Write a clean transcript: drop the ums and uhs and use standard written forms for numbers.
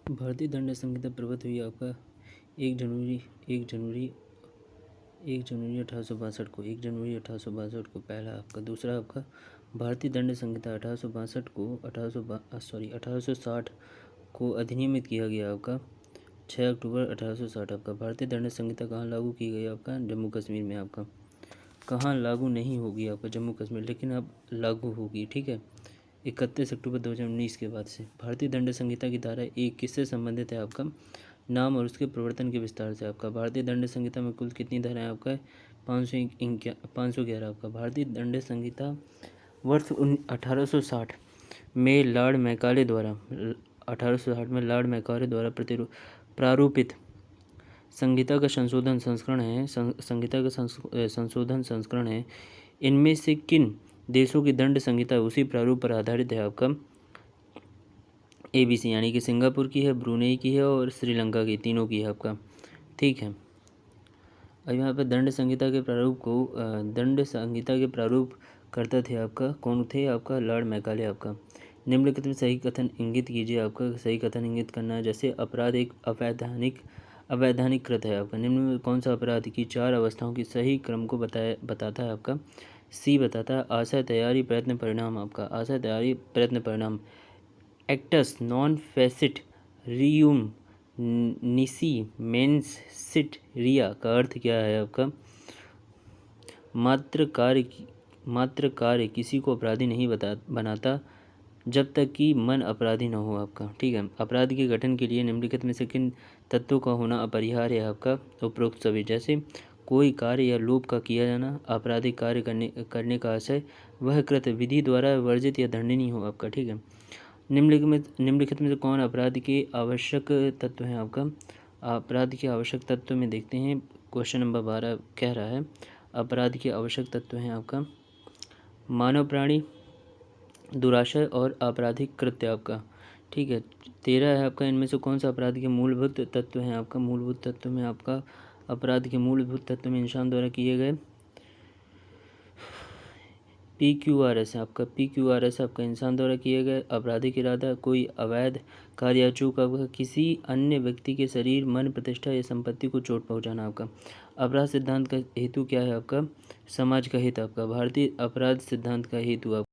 भारतीय दंड संहिता प्रवृत्त हुई आपका 1 जनवरी 1 जनवरी 1 जनवरी 1862 को 1 जनवरी 1862 को पहला आपका। दूसरा आपका भारतीय दंड संहिता 1862 को 1860 को अधिनियमित किया गया आपका 6 अक्टूबर 1860 आपका। भारतीय दंड संहिता कहाँ लागू की गई आपका? जम्मू कश्मीर में आपका। कहाँ लागू नहीं होगी आपका? जम्मू कश्मीर, लेकिन अब लागू होगी, ठीक है, 31 अक्टूबर 2019 के बाद से। भारतीय दंड संहिता की धारा 1 किससे संबंधित है आपका? नाम और उसके प्रवर्तन के विस्तार से आपका। भारतीय दंड संहिता में कुल कितनी धाराएं आपका? 511 आपका। भारतीय दंड संहिता वर्ष 1860 में लॉर्ड मैकाले द्वारा 1860 में लॉर्ड मैकाले द्वारा प्रारूपित संहिता का संशोधन संस्करण है। संहिता का संशोधन संस्करण है। इनमें से किन देशों की दंड संहिता उसी प्रारूप पर आधारित है आपका? ABC, यानी कि सिंगापुर की है, ब्रुनेई की है और श्रीलंका की, तीनों की है आपका, ठीक है। अब यहाँ पर दंड संहिता के प्रारूप करता थे आपका, कौन थे आपका? लॉर्ड मैकाले आपका। निम्नलिखित में सही कथन इंगित कीजिए आपका। सही कथन इंगित करना है, जैसे अपराध एक अवैधानिक कृत है आपका। निम्न में कौन सा अपराध की 4 अवस्थाओं की सही क्रम को बताता है आपका? C बताता है आशय, तैयारी, प्रयत्न, परिणाम आपका। आशय, तैयारी, प्रयत्न, परिणाम। एक्टस नॉन फेसिट रियूम निसी मेंस सिट रिया का अर्थ क्या है आपका? मात्र कार्य किसी को अपराधी नहीं बनाता जब तक कि मन अपराधी न हो आपका, ठीक है। अपराध के गठन के लिए निम्नलिखित में से किन तत्वों का होना अपरिहार्य है आपका? उपरोक्त सभी, जैसे कोई कार्य या लोभ का किया जाना, आपराधिक कार्य करने का आशय, वह कृत विधि द्वारा वर्जित या दंडनीय हो आपका, ठीक है। निम्नलिखित में से कौन अपराध के आवश्यक तत्व हैं आपका? अपराध के आवश्यक तत्व में देखते हैं, क्वेश्चन नंबर 12 कह रहा है अपराध के आवश्यक तत्व हैं आपका मानव प्राणी, दुराशय और आपराधिक कृत्य आपका, ठीक है। 13 है आपका, इनमें से कौन सा अपराध के मूलभूत तत्व हैं आपका? मूलभूत तत्व में आपका अपराध के मूलभूत तत्व में इंसान द्वारा किए गए PQRS है आपका। PQRS आपका इंसान द्वारा किए गए आपराधिक इरादा, कोई अवैध कार्य या चूक आपका, किसी अन्य व्यक्ति के शरीर, मन, प्रतिष्ठा या संपत्ति को चोट पहुंचाना आपका। अपराध सिद्धांत का हेतु क्या है आपका? समाज का हित आपका। भारतीय अपराध सिद्धांत का हेतु आपका